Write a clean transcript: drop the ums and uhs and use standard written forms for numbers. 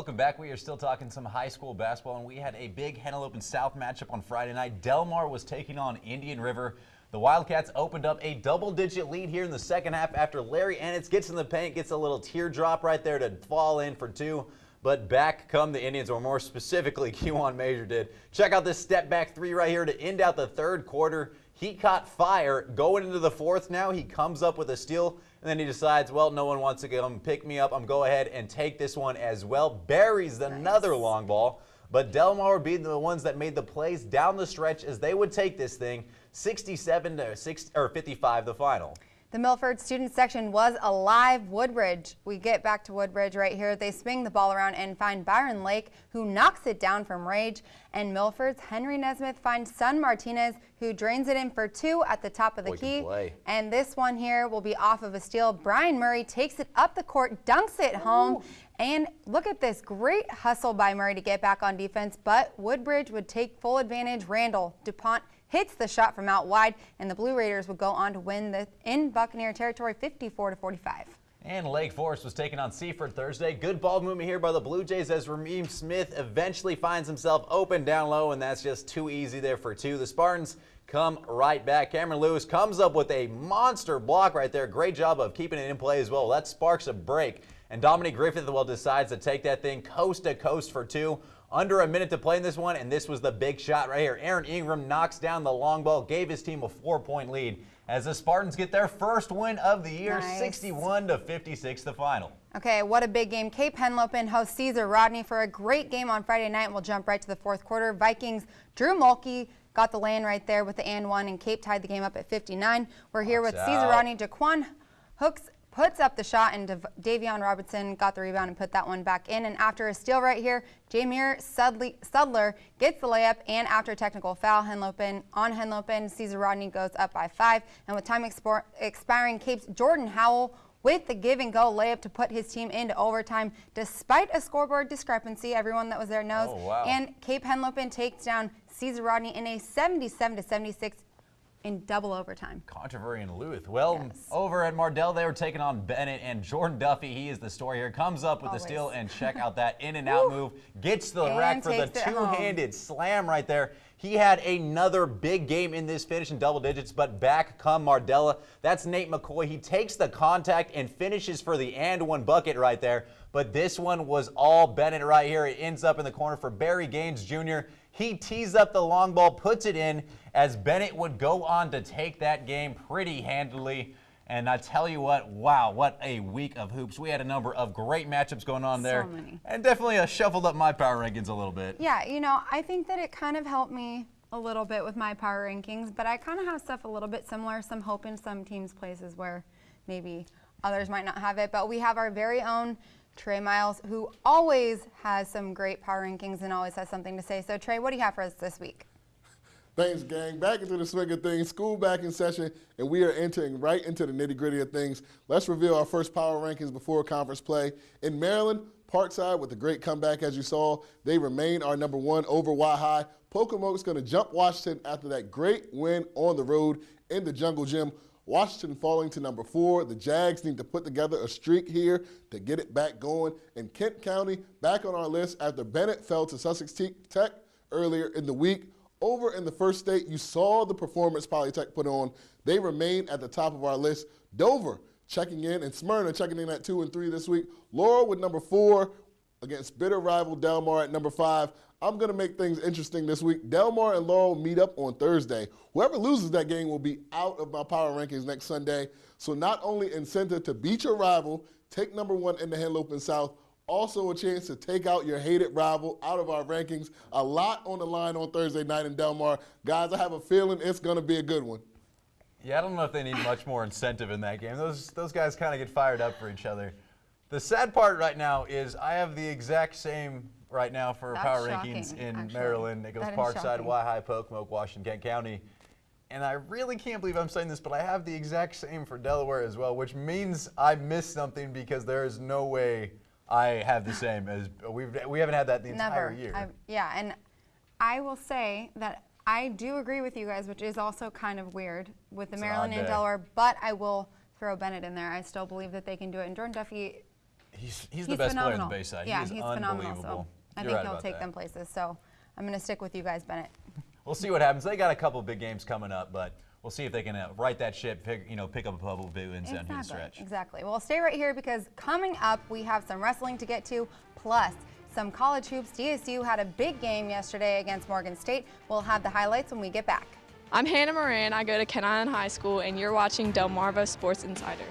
Welcome back. We are still talking some high school basketball, and we had a big Henlopen South matchup on Friday night. Delmar was taking on Indian River. The Wildcats opened up a double-digit lead here in the second half after Larry Ennis gets in the paint, gets a little teardrop right there to fall in for two. But back come the Indians, or more specifically, Kewan Major did. Check out this step-back three right here to end out the third quarter. He caught fire. Going into the fourth now, he comes up with a steal, and then he decides, well, no one wants to come pick me up. I'm go ahead and take this one as well. Buries another long ball. But Delmar would be the ones that made the plays down the stretch as they would take this thing 67-55 the final. The Milford student section was alive. Woodbridge, we get back to Woodbridge right here. They swing the ball around and find Byron Lake, who knocks it down from range. And Milford's Henry Nesmith finds Son Martinez, who drains it in for two at the top of the key. And this one here will be off of a steal. Brian Murray takes it up the court, dunks it home. And look at this great hustle by Murray to get back on defense, but Woodbridge would take full advantage. Randall DuPont hits the shot from out wide, and the Blue Raiders would go on to win in Buccaneer territory 54-45. And Lake Forest was taking on Seaford Thursday. Good ball movement here by the Blue Jays as Raheem Smith eventually finds himself open down low, and that's just too easy there for two. The Spartans come right back. Cameron Lewis comes up with a monster block right there. Great job of keeping it in play as well. That sparks a break. And Dominic Griffith, well, decides to take that thing coast to coast for two. Under a minute to play in this one, and this was the big shot right here. Aaron Ingram knocks down the long ball, gave his team a 4-point lead as the Spartans get their first win of the year, 61-56 the final. Okay, what a big game. Cape Henlopen hosts Caesar Rodney for a great game on Friday night. We'll jump right to the fourth quarter. Vikings, Drew Mulkey got the land right there with the and one, and Cape tied the game up at 59. We're here with Caesar Rodney. Jaquan Hooks puts up the shot, and Davion Robinson got the rebound and put that one back in. And after a steal right here, Jameer Sudler gets the layup, and after a technical foul, Henlopen, Caesar Rodney goes up by 5. And with time expiring, Cape's Jordan Howell with the give-and-go layup to put his team into overtime, despite a scoreboard discrepancy. Everyone that was there knows. Oh, wow. And Cape Henlopen takes down Caesar Rodney in a 77-76 in double overtime. Controversy in Luth. Well, over at Mardela, they were taking on Bennett, and Jordan Duffy, he is the story here, comes up with the steal, and check out that in and out move. Gets the rack for the two-handed slam right there. He had another big game in this finish in double digits, but back come Mardela. That's Nate McCoy. He takes the contact and finishes for the and one bucket right there. But this one was all Bennett right here. It ends up in the corner for Barry Gaines Jr. He tees up the long ball, puts it in, as Bennett would go on to take that game pretty handily. And I tell you what, wow, what a week of hoops. We had a number of great matchups going on there. So many. And definitely shuffled up my power rankings a little bit. Yeah, you know, I think that it kind of helped me a little bit with my power rankings, but I kind of have stuff a little bit similar, some hope in some teams' places where maybe others might not have it. But we have our very own Trey Miles, who always has some great power rankings and always has something to say. So, Trey, what do you have for us this week? Thanks, gang. Back into the swing of things. School back in session, and we are entering right into the nitty-gritty of things. Let's reveal our first power rankings before conference play. In Maryland, Parkside with a great comeback, as you saw. They remain our number one over Y-High. Pocomoke's going to jump Washington after that great win on the road in the Jungle Gym. Washington falling to number 4. The Jags need to put together a streak here to get it back going. And Kent County back on our list after Bennett fell to Sussex Tech earlier in the week. Over in the First State, you saw the performance Polytech put on. They remain at the top of our list. Dover checking in, and Smyrna checking in at 2 and 3 this week. Laurel with number 4 against bitter rival Delmar at number 5. I'm going to make things interesting this week. Delmar and Laurel meet up on Thursday. Whoever loses that game will be out of my power rankings next Sunday. So not only incentive to beat your rival, take number 1 in the Henlopen South, also a chance to take out your hated rival out of our rankings. A lot on the line on Thursday night in Delmar. Guys, I have a feeling it's going to be a good one. Yeah, I don't know if they need much more incentive in that game. Those guys kind of get fired up for each other. The sad part right now is I have the exact same right now for power rankings in Maryland. It goes Parkside, Y-High, Pocomoke, Washington, Kent County. And I really can't believe I'm saying this, but I have the exact same for Delaware as well, which means I missed something because there is no way I have the same as we haven't had that the entire year. Yeah, and I will say that I do agree with you guys, which is also kind of weird with the Maryland and Delaware, but I will throw Bennett in there. I still believe that they can do it. And Jordan Duffy He's the best player in the Bayside. Yeah, he is he's unbelievable. phenomenal. So I You're think right he'll about take that. them places. So I'm going to stick with you guys, Bennett. We'll see what happens. They got a couple big games coming up, but we'll see if they can right that ship, pick up a couple big wins down here the stretch. Exactly. Well, stay right here because coming up we have some wrestling to get to, plus some college hoops. DSU had a big game yesterday against Morgan State. We'll have the highlights when we get back. I'm Hannah Moran. I go to Ken Island High School, and you're watching Delmarva Sports Insider.